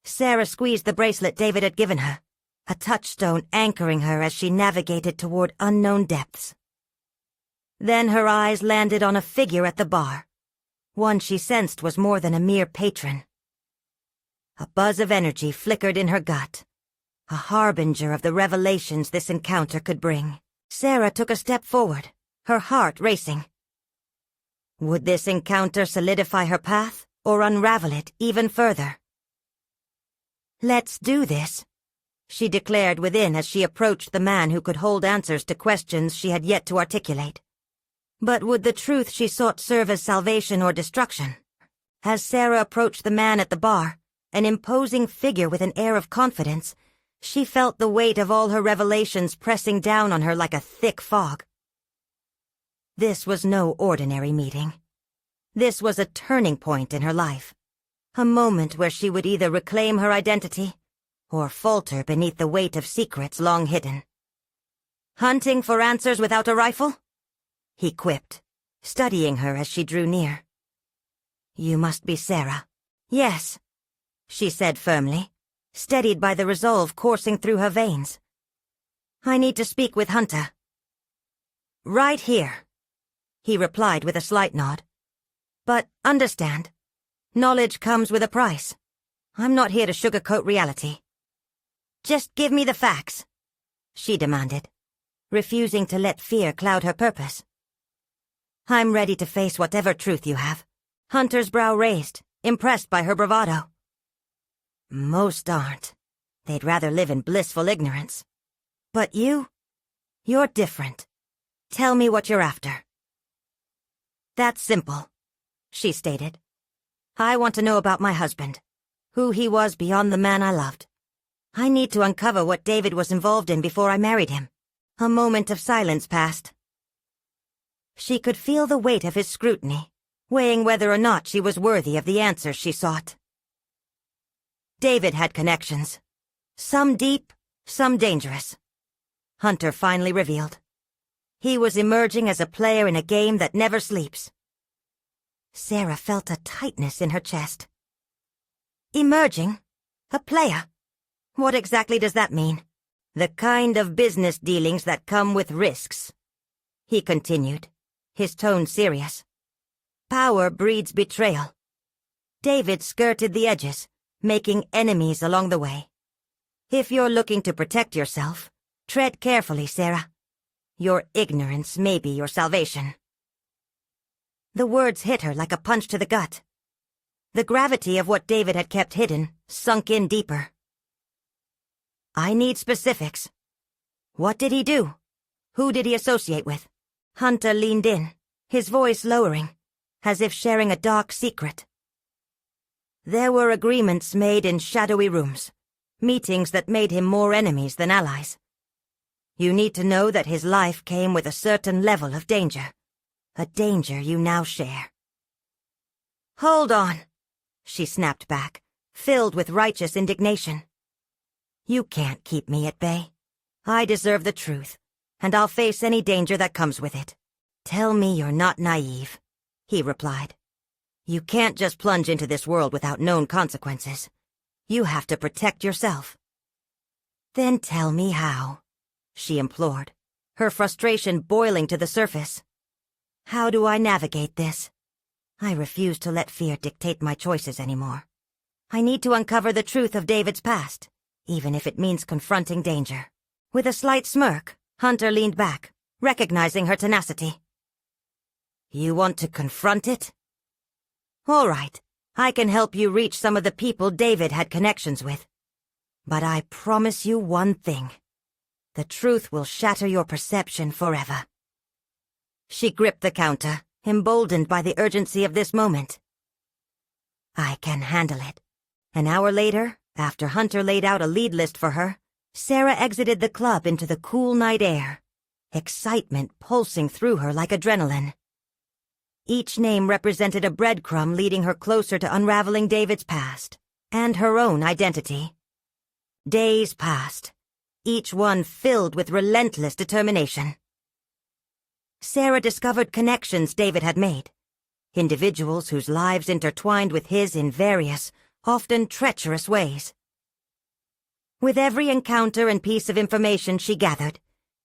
Sarah squeezed the bracelet David had given her, a touchstone anchoring her as she navigated toward unknown depths. Then her eyes landed on a figure at the bar, one she sensed was more than a mere patron. A buzz of energy flickered in her gut, a harbinger of the revelations this encounter could bring. Sarah took a step forward, her heart racing. Would this encounter solidify her path, or unravel it even further? Let's do this, she declared within as she approached the man who could hold answers to questions she had yet to articulate. But would the truth she sought serve as salvation or destruction? As Sarah approached the man at the bar, an imposing figure with an air of confidence, she felt the weight of all her revelations pressing down on her like a thick fog. This was no ordinary meeting. This was a turning point in her life, a moment where she would either reclaim her identity or falter beneath the weight of secrets long hidden. Hunting for answers without a rifle? He quipped, studying her as she drew near. You must be Sarah. Yes, she said firmly, steadied by the resolve coursing through her veins. I need to speak with Hunter. Right here, he replied with a slight nod. But understand, knowledge comes with a price. I'm not here to sugarcoat reality. Just give me the facts, she demanded, refusing to let fear cloud her purpose. I'm ready to face whatever truth you have. Hunter's brow raised, impressed by her bravado. Most aren't. They'd rather live in blissful ignorance. But you're different. Tell me what you're after. That's simple, she stated. I want to know about my husband, who he was beyond the man I loved. I need to uncover what David was involved in before I married him. A moment of silence passed. She could feel the weight of his scrutiny, weighing whether or not she was worthy of the answers she sought. David had connections. Some deep, some dangerous. Hunter finally revealed. He was emerging as a player in a game that never sleeps. Sarah felt a tightness in her chest. Emerging? A player? What exactly does that mean? The kind of business dealings that come with risks. He continued, his tone serious. Power breeds betrayal. David skirted the edges, making enemies along the way. If you're looking to protect yourself, tread carefully, Sarah. Your ignorance may be your salvation. The words hit her like a punch to the gut. The gravity of what David had kept hidden sunk in deeper. I need specifics. What did he do? Who did he associate with? Hunter leaned in, his voice lowering, as if sharing a dark secret. There were agreements made in shadowy rooms, meetings that made him more enemies than allies. You need to know that his life came with a certain level of danger, a danger you now share. Hold on, she snapped back, filled with righteous indignation. You can't keep me at bay. I deserve the truth, and I'll face any danger that comes with it. Tell me you're not naive, he replied. You can't just plunge into this world without known consequences. You have to protect yourself. Then tell me how, she implored, her frustration boiling to the surface. How do I navigate this? I refuse to let fear dictate my choices anymore. I need to uncover the truth of David's past, even if it means confronting danger. With a slight smirk, Hunter leaned back, recognizing her tenacity. You want to confront it? All right, I can help you reach some of the people David had connections with. But I promise you one thing. The truth will shatter your perception forever. She gripped the counter, emboldened by the urgency of this moment. I can handle it. An hour later, after Hunter laid out a lead list for her, Sarah exited the club into the cool night air, excitement pulsing through her like adrenaline. Each name represented a breadcrumb leading her closer to unraveling David's past, and her own identity. Days passed, each one filled with relentless determination. Sarah discovered connections David had made, individuals whose lives intertwined with his in various, often treacherous ways. With every encounter and piece of information she gathered,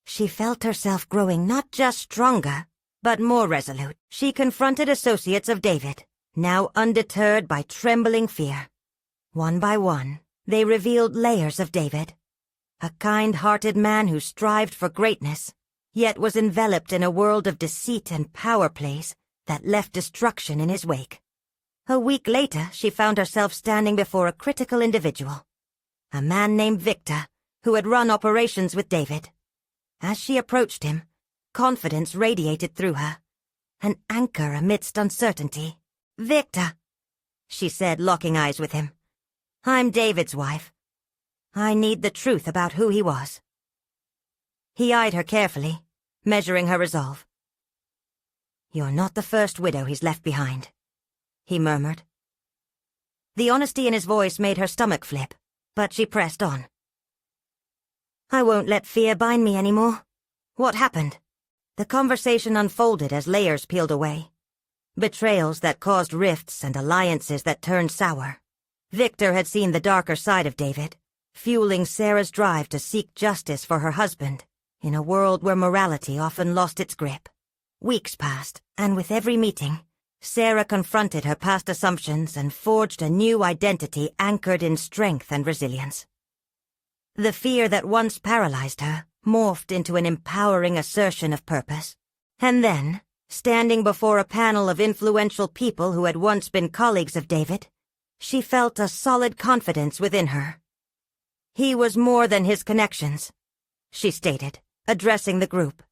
she felt herself growing not just stronger, but more resolute. She confronted associates of David, now undeterred by trembling fear. One by one, they revealed layers of David, a kind-hearted man who strived for greatness, yet was enveloped in a world of deceit and power plays that left destruction in his wake. A week later, she found herself standing before a critical individual, a man named Victor, who had run operations with David. As she approached him, confidence radiated through her, an anchor amidst uncertainty. Victor, she said, locking eyes with him. I'm David's wife. I need the truth about who he was. He eyed her carefully, measuring her resolve. You're not the first widow he's left behind, he murmured. The honesty in his voice made her stomach flip, but she pressed on. I won't let fear bind me anymore. What happened? The conversation unfolded as layers peeled away. Betrayals that caused rifts and alliances that turned sour. Victor had seen the darker side of David, fueling Sarah's drive to seek justice for her husband, in a world where morality often lost its grip. Weeks passed, and with every meeting, Sarah confronted her past assumptions and forged a new identity anchored in strength and resilience. The fear that once paralyzed her morphed into an empowering assertion of purpose. And then, standing before a panel of influential people who had once been colleagues of David, she felt a solid confidence within her. He was more than his connections, she stated, addressing the group.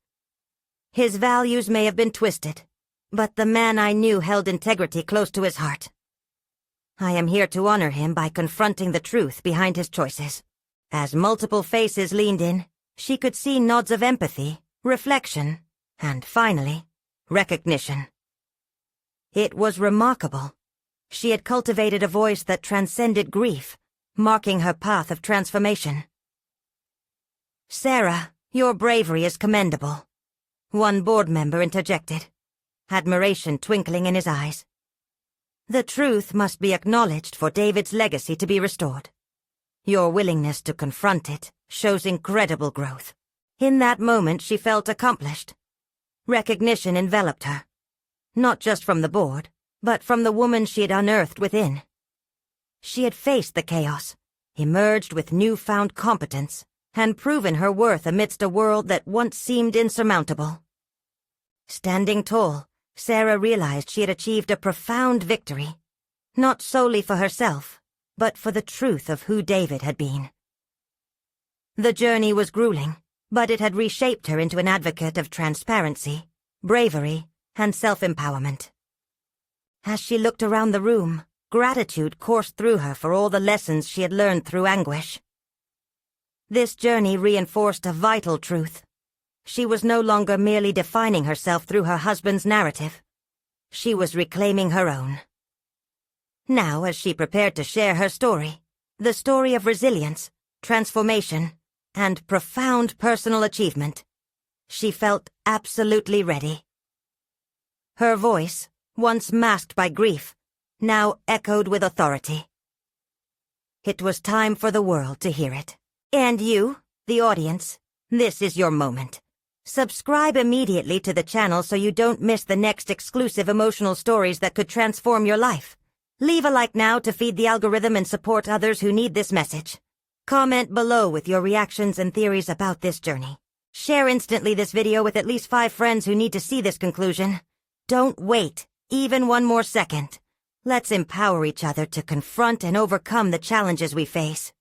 His values may have been twisted, but the man I knew held integrity close to his heart. I am here to honor him by confronting the truth behind his choices. As multiple faces leaned in, she could see nods of empathy, reflection, and finally, recognition. It was remarkable. She had cultivated a voice that transcended grief, marking her path of transformation. "Sarah, your bravery is commendable," one board member interjected, admiration twinkling in his eyes. "The truth must be acknowledged for David's legacy to be restored. Your willingness to confront it shows incredible growth." In that moment she felt accomplished. Recognition enveloped her, not just from the board, but from the woman she had unearthed within. She had faced the chaos, emerged with newfound competence, and proven her worth amidst a world that once seemed insurmountable. Standing tall, Sarah realized she had achieved a profound victory, not solely for herself, but for the truth of who David had been. The journey was grueling, but it had reshaped her into an advocate of transparency, bravery, and self-empowerment. As she looked around the room, gratitude coursed through her for all the lessons she had learned through anguish. This journey reinforced a vital truth. She was no longer merely defining herself through her husband's narrative. She was reclaiming her own. Now, as she prepared to share her story, the story of resilience, transformation, and profound personal achievement, she felt absolutely ready. Her voice, once masked by grief, now echoed with authority. It was time for the world to hear it. And you, the audience, this is your moment. Subscribe immediately to the channel so you don't miss the next exclusive emotional stories that could transform your life. Leave a like now to feed the algorithm and support others who need this message. Comment below with your reactions and theories about this journey. Share instantly this video with at least 5 friends who need to see this conclusion. Don't wait, even one more second. Let's empower each other to confront and overcome the challenges we face.